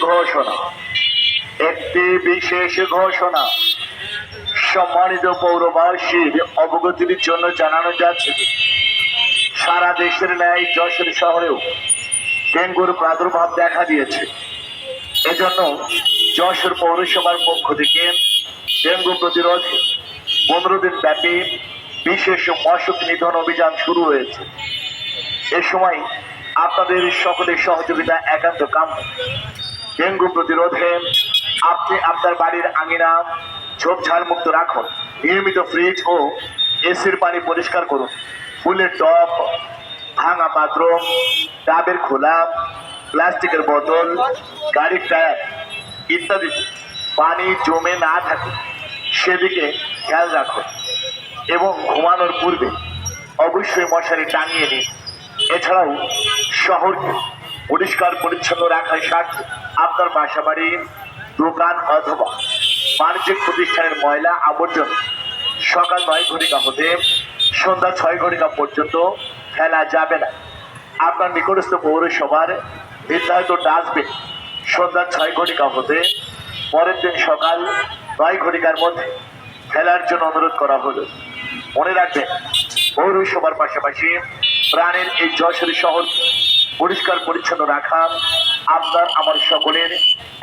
ঘোষণা, একটি বিশেষ ঘোষণা সম্মানিত পৌরবাসীর অবগতির জন্য জানানো যাচ্ছে যে সারা দেশের ন্যায় যশোর শহরেও ডেঙ্গুর প্রাদুর্ভাব দেখা দিয়েছে। এজন্য যশোর পৌরসভার পক্ষ থেকে ডেঙ্গু প্রতিরোধে 15 দিন ব্যাপী বিশেষ মশক নিধন অভিযান শুরু হয়েছে। এ সময় আপনাদের সকলের সহযোগিতা একান্ত কাম্য। ডেঙ্গু প্রতিরোধে আপনি আপনার বাড়ির আঙিনা ঝোপঝাড় মুক্ত রাখুন, নিয়মিত ফ্রিজ ও এসির পানি পরিষ্কার করুন, ফুলের টব, ভাঙা পাত্র, ডাবের খোলা, প্লাস্টিকের বোতল, গাড়ির টায়ার ইত্যাদি পানি জমে না থাকে সেদিকে খেয়াল রাখুন এবং ঘুমানোর পূর্বে অবশ্যই মশারি টাঙিয়ে নিন। এছাড়াও শহরকে পরিষ্কার পরিচ্ছন্ন রাখার স্বার্থে আপনার বাসা বাড়ি, দোকান অথবা বাণিজ্যিক প্রতিষ্ঠানের ময়লা আবর্জনা সকাল 9 ঘটিকা হতে সন্ধ্যা 6 ঘটিকা পর্যন্ত ফেলা যাবে না। আপনার নিকটস্থ পৌরসভার নির্ধারিত ডাস্টবিন সন্ধ্যা 6 ঘটিকা হতে পরের দিন সকাল 9 ঘটিকার মধ্যে ফেলার জন্য অনুরোধ করা হলো। মনে রাখবেন, পৌরসভার পাশাপাশি প্রাণের এই যশোর শহর পরিষ্কার পরিচ্ছন্ন রাখা আপনার আমার সকলের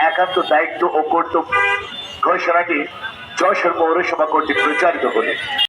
একান্ত দায়িত্ব ও কর্তব্য। ঘোষণাটি যশোর পৌরসভা কর্তৃক প্রচারিত হলো।